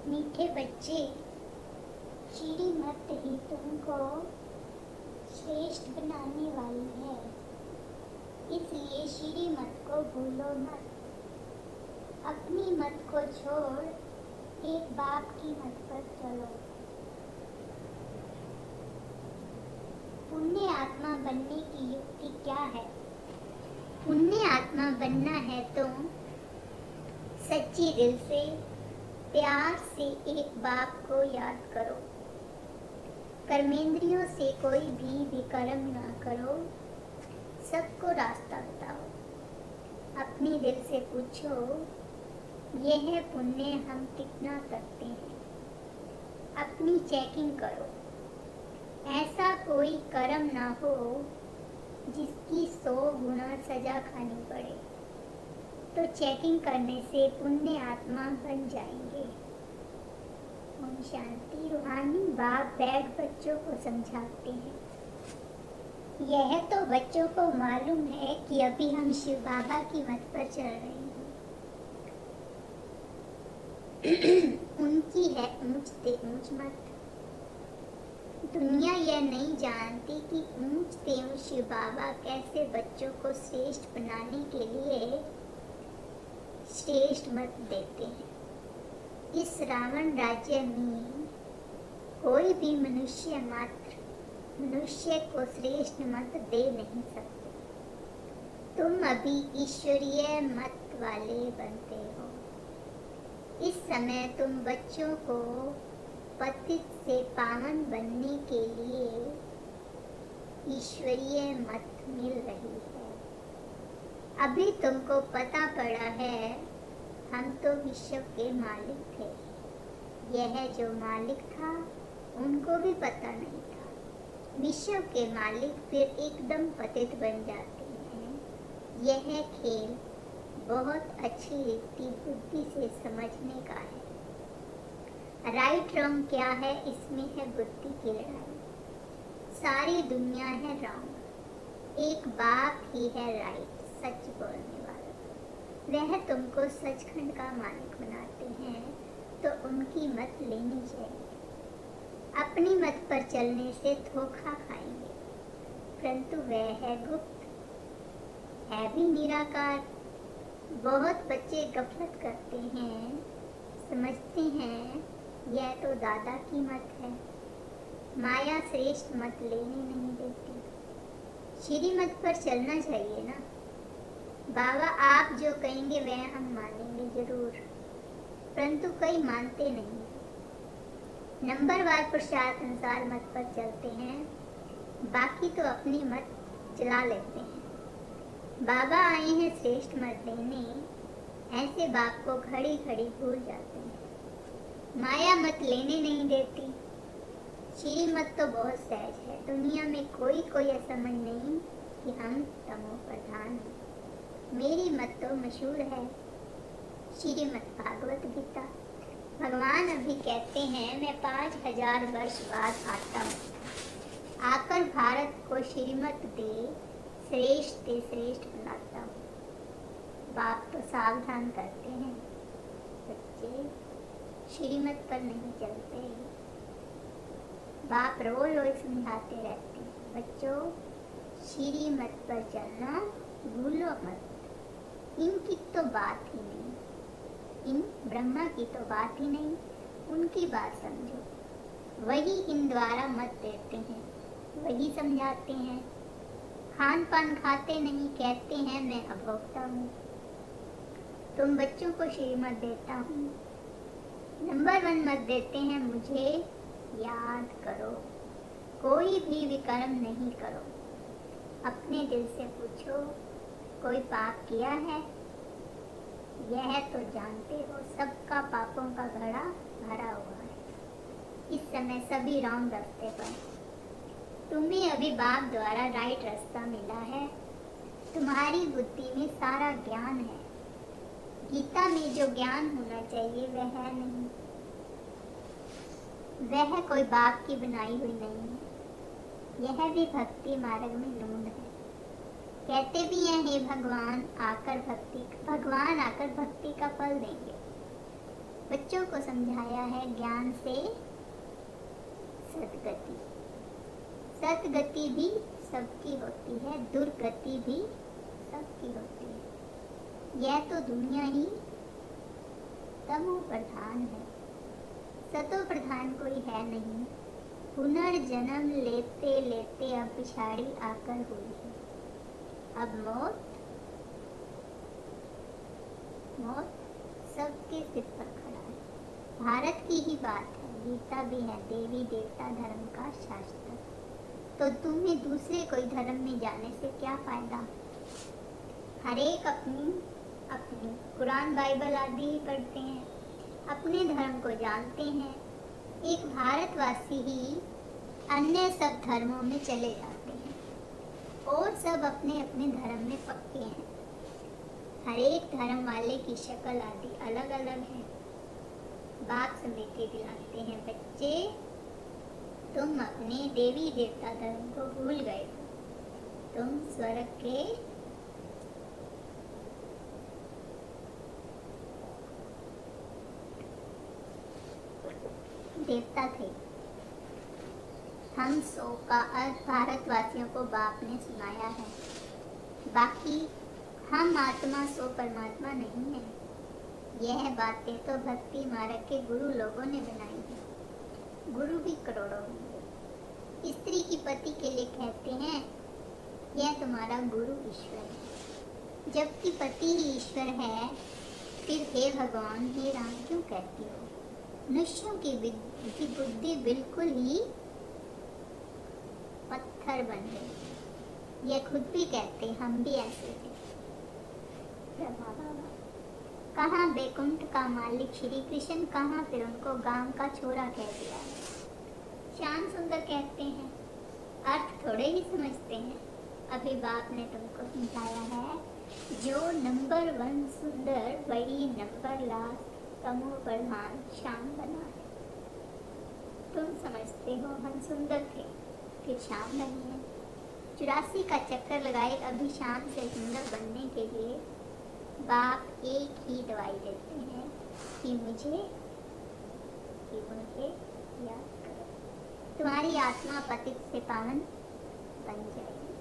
मीठे बच्चे, श्रीमत ही तुमको श्रेष्ठ बनाने वाली है, इसलिए श्रीमत को भूलो मत। अपनी मत को छोड़ एक बाप की मत पर चलो। पुण्य आत्मा बनने की युक्ति क्या है? पुण्य आत्मा बनना है तो सच्ची दिल से प्यार से एक बाप को याद करो। कर्मेंद्रियों से कोई भी विकर्म ना करो, सबको रास्ता बताओ। अपनी दिल से पूछो, यह पुण्य हम कितना करते हैं। अपनी चेकिंग करो, ऐसा कोई कर्म ना हो जिसकी 100 गुना सजा खानी पड़े, तो चेकिंग करने से पुण्य आत्मा बन जाएंगे। ओम शांति। रूहानी बाप बैठ बच्चों को समझाते हैं। यह तो बच्चों को मालूम है कि अभी हम शिव बाबा की मत पर चल रहे हैं। उनकी है ऊंच से ऊंच मत। दुनिया यह नहीं जानती कि ऊंच से ऊंच शिव बाबा कैसे बच्चों को श्रेष्ठ बनाने के लिए श्रेष्ठ मत देते हैं। इस रावण राज्य में कोई भी मनुष्य मात्र मनुष्य को श्रेष्ठ मत दे नहीं सकते। तुम अभी ईश्वरीय मत वाले बनते हो। इस समय तुम बच्चों को पतित से पावन बनने के लिए ईश्वरीय मत मिल रही है। अभी तुमको पता पड़ा है, हम तो विश्व के मालिक थे। यह जो मालिक था उनको भी पता नहीं था। विश्व के मालिक फिर एकदम पतित बन जाते हैं। यह खेल बहुत अच्छी रीति बुद्धि से समझने का है। राइट रॉन्ग क्या है, इसमें है बुद्धि की लड़ाई। सारी दुनिया है रॉन्ग, एक बाप ही है राइट, सच बोलने वाला। वह तुमको सचखंड का मालिक बनाते हैं, तो उनकी मत लेनी चाहिए। अपनी मत पर चलने से धोखा खाएंगे, परंतु वह है गुप्त, है भी निराकार। बहुत बच्चे गफलत करते हैं, समझते हैं यह तो दादा की मत है। माया श्रेष्ठ मत लेने नहीं देती। श्री मत पर चलना चाहिए ना। बाबा आप जो कहेंगे वह हम मानेंगे जरूर, परंतु कई मानते नहीं। नंबरवार प्रसाद अनुसार मत पर चलते हैं, बाकी तो अपनी मत चला लेते हैं। बाबा आए हैं श्रेष्ठ मत देने, ऐसे बाप को घड़ी घड़ी भूल जाते हैं। माया मत लेने नहीं देती। श्री मत तो बहुत सहज है। दुनिया में कोई ऐसा मन नहीं कि हम तमो प्रधान हैं। मेरी मत तो मशहूर है, श्रीमद् भागवत गीता। भगवान अभी कहते हैं मैं 5000 वर्ष बाद आता हूँ, आकर भारत को श्रीमत दे श्रेष्ठ बनाता हूँ। बाप तो सावधान करते हैं, बच्चे श्रीमत पर नहीं चलते। बाप रोज समझाते रहते हैं, बच्चों श्रीमत पर चलना भूलो मत। इनकी तो बात ही नहीं, इन ब्रह्मा की तो बात ही नहीं, उनकी बात समझो। वही इन द्वारा मत देते हैं, वही समझाते हैं। खान पान खाते नहीं, कहते हैं मैं अभोक्ता हूँ। तुम बच्चों को श्रीमत देता हूँ। नंबर 1 मत देते हैं, मुझे याद करो, कोई भी विकर्म नहीं करो। अपने दिल से पूछो, कोई पाप किया है? यह तो जानते हो सबका पापों का घड़ा भरा हुआ है। इस समय सभी रॉन्ग रास्ते पर। तुम्हें अभी बाप द्वारा राइट रास्ता मिला है। तुम्हारी बुद्धि में सारा ज्ञान है। गीता में जो ज्ञान होना चाहिए वह है नहीं। वह कोई बाप की बनाई हुई नहीं है। यह भी भक्ति मार्ग में ढूंढ है। कहते भी हैं हे भगवान आकर भक्ति का फल देंगे। बच्चों को समझाया है ज्ञान से सद्गति। सद्गति भी सबकी होती है, दुर्गति भी सबकी होती है। यह तो दुनिया ही तमो प्रधान है, सतो प्रधान कोई है नहीं। पुनर्जन्म लेते लेते अब पिछाड़ी आकर हुई है। अब मौत सबके सिर पर खड़ा है। भारत की ही बात है, गीता भी है देवी देवता धर्म का शास्त्र। तो तुम्हें दूसरे कोई धर्म में जाने से क्या फायदा। हर एक अपनी अपनी कुरान बाइबल आदि ही पढ़ते हैं, अपने धर्म को जानते हैं। एक भारतवासी ही अन्य सब धर्मों में चले जाते हैं और सब अपने अपने धर्म में पक्के हैं। हर एक धर्म वाले की शक्ल आदि अलग अलग है। बाप समेटे दिलाते हैं, बच्चे तुम अपने देवी देवता धर्म को भूल गए हो। तुम स्वर्ग के देवता थे। हम सो का अर्थ भारतवासियों को बाप ने सुनाया है। बाकी हम आत्मा सो परमात्मा नहीं है। यह बातें तो भक्ति मार्ग के गुरु लोगों ने बनाई है। गुरु भी करोड़ों होंगे। स्त्री की पति के लिए कहते हैं यह तुम्हारा गुरु ईश्वर है। जबकि पति ही ईश्वर है, फिर हे भगवान हे राम क्यों कहती हो। मनुष्यों की बुद्धि बिल्कुल ही पत्थर बन गई। यह खुद भी कहते हम भी ऐसे थे। कहाँ बैकुंठ का मालिक श्री कृष्ण, कहाँ फिर उनको गांव का छोरा कह दिया। श्याम सुंदर कहते हैं, अर्थ थोड़े ही समझते हैं। अभी बाप ने तुमको समझाया है, जो नंबर 1 सुंदर वही नंबर लास्ट तमो प्रधान श्याम बना है। तुम समझते हो हम सुंदर थे फिर श्याम बने हैं। 84 का चक्कर लगाए अभी शाम से सुंदर बनने के लिए बाप एक ही दवाई देते हैं कि मुझे याद करो। तुम्हारी आत्मा पतित से पावन बन जाएगी।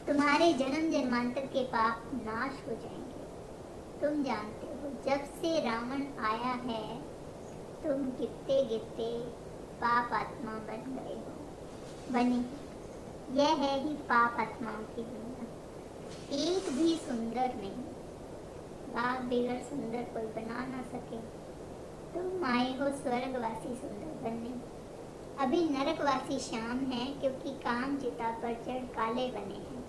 तुम्हारे जन्म जन्मांतर के पाप नाश हो जाएंगे। तुम जानते हो जब से रावण आया है तुम गिरते गिरते पाप आत्मा बन गए हो, बने। यह है ही पाप आत्माओं की दुनिया। एक भी सुंदर नहीं। बाप बिगड़ सुंदर कोई बना ना सके। तुम आए हो स्वर्गवासी सुंदर बनने। अभी नरकवासी श्याम है क्योंकि काम चिता पर चढ़ काले बने हैं।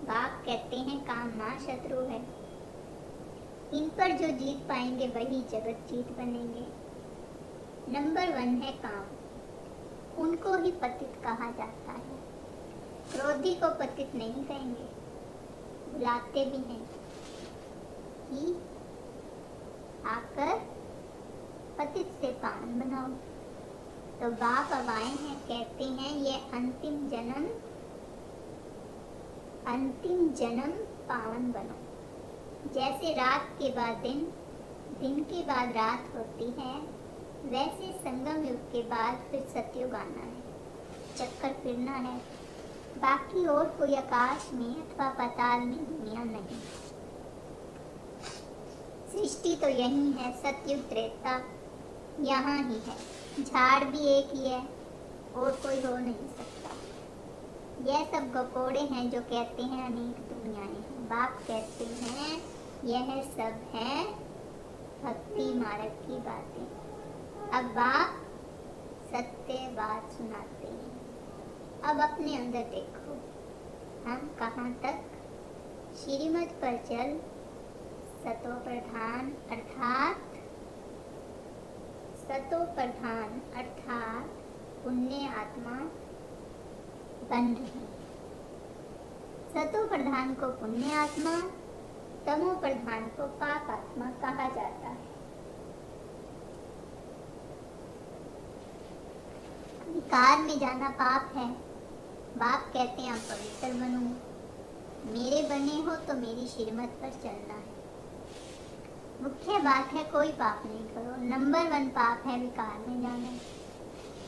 बाप कहते हैं काम मां शत्रु है। इन पर जो जीत पाएंगे वही जगत जीत बनेंगे। नंबर 1 है काम। उनको ही पतित कहा जाता है। क्रोधी को पतित नहीं कहेंगे, बुलाते भी हैं कि आकर पतित से पावन बनाओ। तो बाप अब आए हैं, कहते हैं ये अंतिम जन्म पावन बनो। जैसे रात के बाद दिन, दिन के बाद रात होती है, वैसे संगम युग के बाद फिर सतयुग आना है, चक्कर फिरना है। बाकी और कोई आकाश में अथवा पाताल में दुनिया नहीं। सृष्टि तो यही है, सतयुग त्रेता यहाँ ही है। झाड़ भी एक ही है और कोई हो नहीं सकता। यह सब गपोड़े हैं जो कहते हैं अनेक दुनियाएं हैं। बाप कहते हैं यह सब है भक्ति मार्ग की बातें। अब बाप सत्य बात सुनाते हैं। अब अपने अंदर देखो हम कहाँ तक श्रीमत पर चल सतो प्रधान अर्थात पुण्य आत्मा बन रही। सतो प्रधान को पुण्य आत्मा, तमो प्रधान को पाप आत्मा कहा जाता है। विकार में जाना पाप है। बाप कहते हैं आप पवित्र बनो, मेरे बने हो तो मेरी श्रीमत पर चलना है। मुख्य बात है कोई पाप नहीं करो। नंबर 1 पाप है विकार में जाना।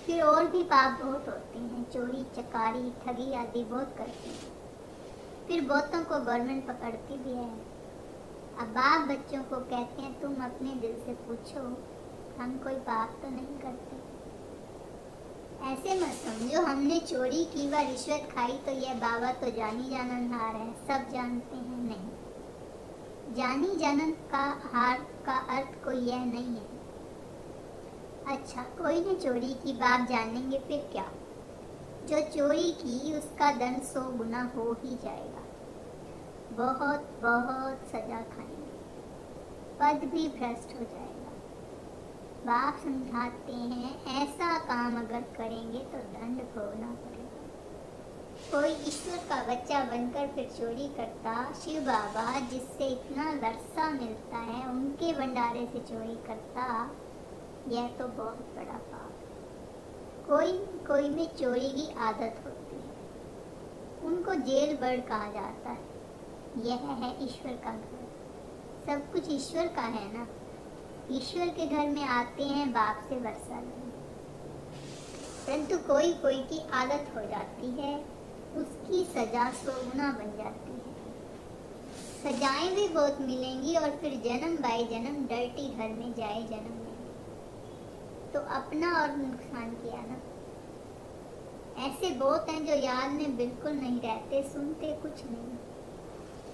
फिर और भी पाप बहुत होते हैं, चोरी चकारी ठगी आदि बहुत करते हैं। फिर बहुतों को गवर्नमेंट पकड़ती भी है। अब बाप बच्चों को कहते हैं तुम अपने दिल से पूछो, हम कोई पाप तो नहीं करते। ऐसे मत समझो हमने चोरी की व रिश्वत खाई तो यह बाबा तो जानी जानन हार है, सब जानते हैं। नहीं, जानी जानन का हार का अर्थ कोई यह नहीं है। अच्छा, कोई ने चोरी की, बाप जानेंगे फिर क्या? जो चोरी की उसका दंड 100 गुना हो ही जाएगा। बहुत बहुत सजा खाएंगे, पद भी भ्रष्ट हो जाएगा। बाप समझाते हैं ऐसा काम अगर करेंगे तो दंड भोगना पड़ेगा। कोई ईश्वर का बच्चा बनकर फिर चोरी करता, शिव बाबा जिससे इतना वर्षा मिलता है उनके भंडारे से चोरी करता, यह तो बहुत बड़ा पाप है। कोई कोई में चोरी की आदत होती है, उनको जेल बर्ड कहा जाता है। यह है ईश्वर का घर, सब कुछ ईश्वर का है ना। ईश्वर के घर में आते हैं बाप से वर्षा लेने, परंतु कोई कोई की आदत हो जाती है, उसकी सजा 100 गुना बन जाती है। सजाएं भी बहुत मिलेंगी और फिर जन्म बाई जन्म डर्टी घर में जाए जन्म लेंगे, तो अपना और नुकसान किया ना। ऐसे बहुत हैं जो याद में बिल्कुल नहीं रहते, सुनते कुछ नहीं,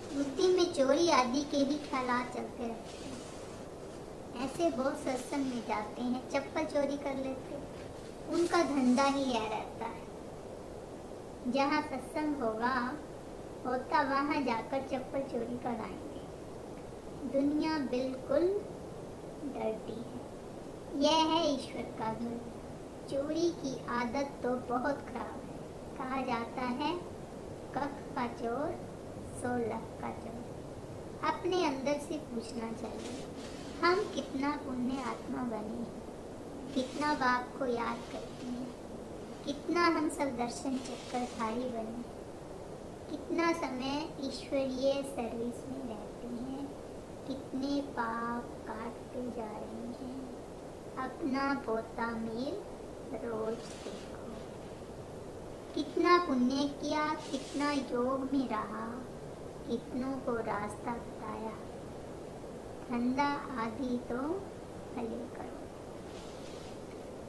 बुद्धि में चोरी आदि के भी ख्यालात चलते रहते हैं। ऐसे बहुत सत्संग में जाते हैं, चप्पल चोरी कर लेते, उनका धंधा ही यह रहता है। जहाँ सत्संग होता वहाँ जाकर चप्पल चोरी कर आएंगे। दुनिया बिल्कुल डर्टी है। यह है ईश्वर का घर। चोरी की आदत तो बहुत खराब है। कहा जाता है कख का चोर 100 लाख का चोर। अपने अंदर से पूछना चाहिए हम कितना पुण्य आत्मा बने, कितना बाप को याद करते हैं, कितना हम सब दर्शन चक्रधारी बने, कितना समय ईश्वरीय सर्विस में रहते हैं, कितने पाप काटते जा रहे हैं। अपना पोता मेल रोज देखो, कितना पुण्य किया, कितना योग में रहा, कितनों को रास्ता बताया। धंधा आदि तो भले करो,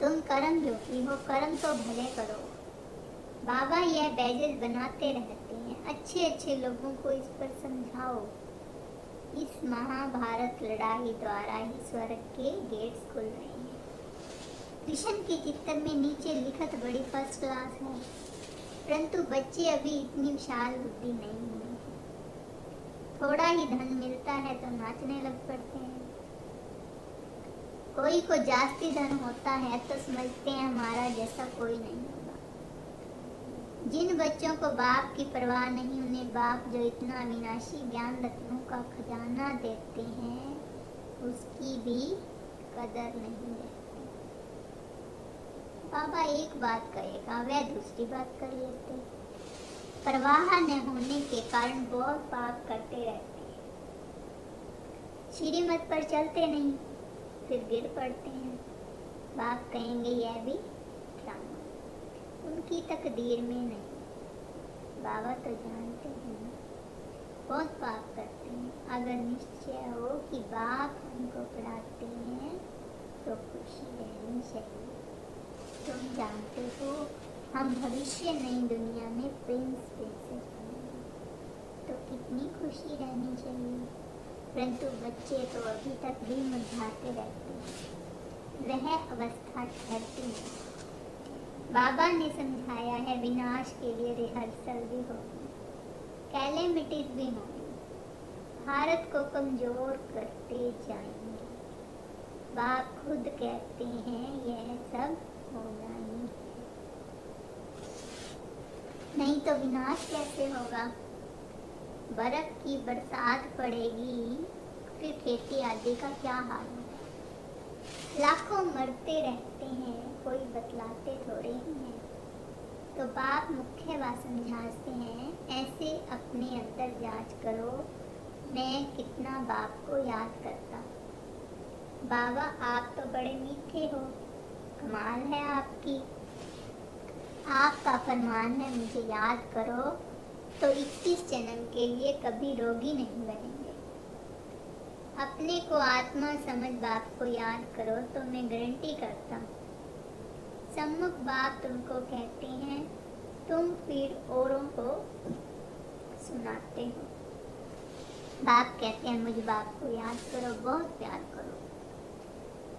तुम कर्म योगी हो, कर्म तो भले करो। बाबा यह बैजेस बनाते रहते हैं, अच्छे अच्छे लोगों को इस पर समझाओ। इस महाभारत लड़ाई द्वारा ही स्वर्ग के गेट्स खुल रहे हैं। कृष्ण के चित्र में नीचे लिखत बड़ी फर्स्ट क्लास है, परंतु बच्चे अभी इतनी विशाल बुद्धि नहीं है। थोड़ा ही धन मिलता है तो नाचने लग पड़ते हैं। कोई को जास्ती धन होता है तो समझते हैं हमारा जैसा कोई नहीं होगा। जिन बच्चों को बाप की परवाह नहीं, उन्हें बाप जो इतना अविनाशी ज्ञान रत्नों का खजाना देते हैं उसकी भी कदर नहीं रहती। बाबा एक बात कहेगा वह दूसरी बात कर लेते, परवाह न होने के कारण बहुत पाप करते रहते हैं। श्रीमत पर चलते नहीं, फिर गिर पड़ते हैं। बाप कहेंगे यह भी ड्रामा, उनकी तकदीर में नहीं। बाबा तो जानते हैं बहुत पाप करते हैं। अगर निश्चय हो कि बाप हमको पढ़ाते हैं तो खुशी रहनी चाहिए। तुम जानते हो हम भविष्य नई दुनिया में प्रिंस प्रिंसेस बनेंगे, तो कितनी खुशी रहनी चाहिए। परंतु बच्चे तो अभी तक भी मुरझाते रहते हैं, वह अवस्था ठहरती है। बाबा ने समझाया है विनाश के लिए रिहर्सल भी होगी, कैलेमिटीज भी होंगी, भारत को कमजोर करते जाएंगे। बाप खुद कहते हैं यह सब होना ही है, नहीं तो विनाश कैसे होगा। बर्फ की बरसात पड़ेगी, फिर खेती आदि का क्या हाल होगा। लाखों मरते रहते हैं, कोई बतलाते थोड़े ही हैं। तो बाप मुख्य बात समझाते हैं, ऐसे अपने अंदर जांच करो, मैं कितना बाप को याद करता हूँ। बाबा आप तो बड़े मीठे हो, कमाल है आपकी। आपका फरमान है मुझे याद करो तो 21 जन्म के लिए कभी रोगी नहीं बनेंगे। अपने को आत्मा समझ बाप को याद करो तो मैं गारंटी करता हूँ सम्मुख बाप तुमको कहते हैं, तुम फिर औरों को सुनाते हो। बाप कहते हैं मुझ बाप को याद करो, बहुत प्यार करो।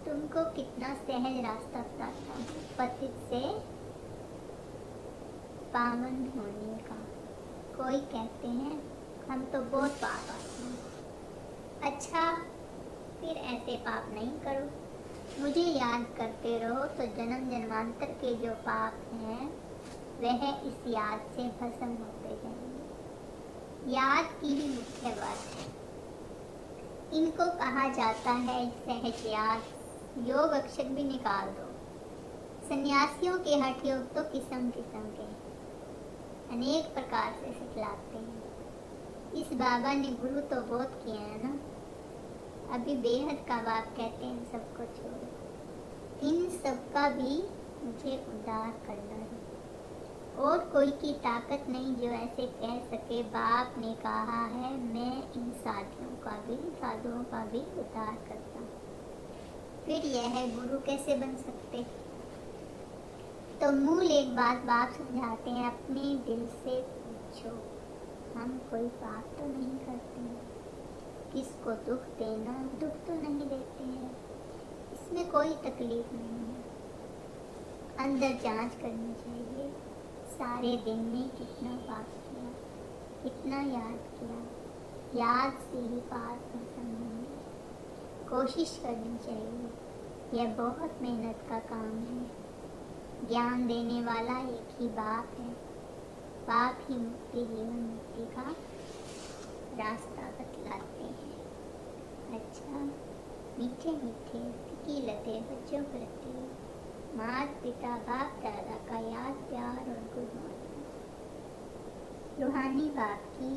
तुमको कितना सहज रास्ता बताता हूँ पतित से पावन होने का। कोई कहते हैं हम तो बहुत पाप आते हैं। अच्छा, फिर ऐसे पाप नहीं करो, मुझे याद करते रहो तो जन्म जन्मांतर के जो पाप हैं वह इस याद से भस्म होते जाएंगे। याद की ही मुख्य बात है। इनको कहा जाता है सहज याद। योग अक्षर भी निकाल दो। सन्यासियों के हठ योग तो किस्म किस्म के अनेक प्रकार से सिखलाते हैं। इस बाबा ने गुरु तो बहुत किए हैं ना। अभी बेहद का बाप कहते हैं सबको छोड़ो, इन सबका भी मुझे उद्धार करना है। और कोई की ताकत नहीं जो ऐसे कह सके बाप ने कहा है मैं इन साधुओं का भी उद्धार करता हूँ। फिर यह गुरु कैसे बन सकते? तो मूल एक बात बाप समझाते हैं, अपने दिल से पूछो हम कोई पाप तो नहीं करते हैं। किसको दुख देना, दुख तो नहीं देते हैं, इसमें कोई तकलीफ नहीं है। अंदर जांच करनी चाहिए, सारे दिन में कितना पाप किया, कितना याद किया, याद से ही पाप में संबंध। कोशिश करनी चाहिए, यह बहुत मेहनत का काम है। ज्ञान देने वाला एक ही बाप है। बाप ही मुक्ति जीवन मुक्ति का रास्ता बतलाते हैं। अच्छा, मीठे मीठे फीकी लते बच्चों प्रति माता पिता बाप दादा का याद प्यार और गुड मॉर्निंग। रूहानी बाप की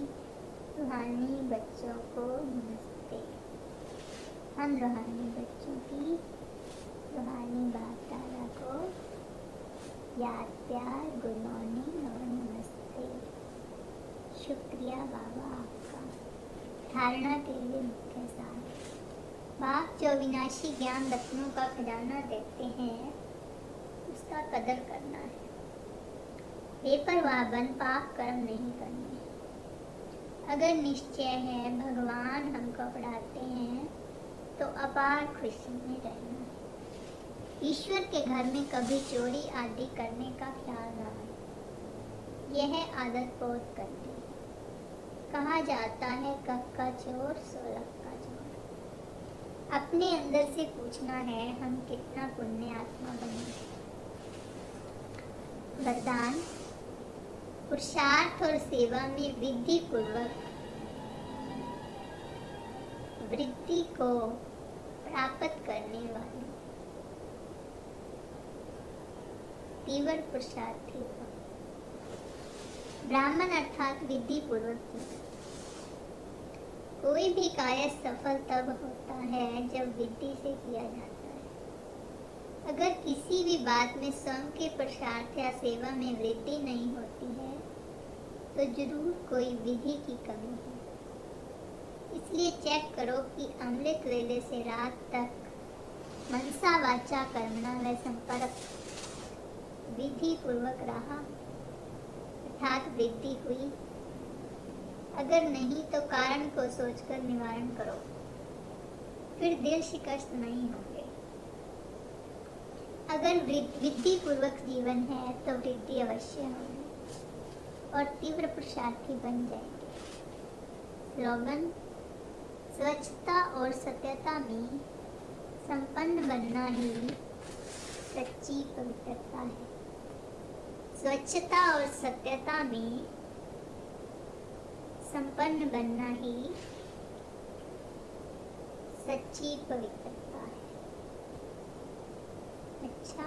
रूहानी बच्चों को नमस्ते। हम रूहानी बच्चों की रूहानी बाप दादा को याद प्यार गुड मॉर्निंग और नमस्ते। शुक्रिया बाबा आपका। धारणा के लिए मुख्य सार। बाप जो अविनाशी ज्ञान रत्नों का खजाना देते हैं उसका कदर करना है। बेपरवाह बन पाप कर्म नहीं करने। अगर निश्चय है भगवान हमको पढ़ाते हैं तो अपार खुशी में रहना। ईश्वर के घर में कभी चोरी आदि करने का ख्याल ना आए, यह आदत बहुत करती है। कहा जाता है कब का चोर सो लख का चोर। अपने अंदर से पूछना है हम कितना पुण्य आत्मा बने। वरदान, पुरुषार्थ और सेवा में विधि पूर्वक वृद्धि को प्राप्त करने वाले तीव्र पुरुषार्थी हो। ब्राह्मण अर्थात विधि पूर्वक। कोई भी कार्य सफल तब होता है जब विधि से किया जाता है। अगर किसी भी बात में स्वयं के पुरुषार्थ या सेवा में वृद्धि नहीं होती है तो जरूर कोई विधि की कमी है। इसलिए चेक करो कि अमृत वेले से रात तक मनसा वाचा कर्मणा व संपर्क विधि पूर्वक रहा अर्थात वृद्धि हुई। अगर नहीं तो कारण को सोचकर निवारण करो, फिर दिल शिकस्त नहीं होंगे। अगर विधि पूर्वक जीवन है तो वृद्धि अवश्य होगी और तीव्र पुरुषार्थी बन जाएंगे। स्लोगन, स्वच्छता और सत्यता में संपन्न बनना ही सच्ची पवित्रता है। स्वच्छता और सत्यता में संपन्न बनना ही सच्ची पवित्रता है। अच्छा,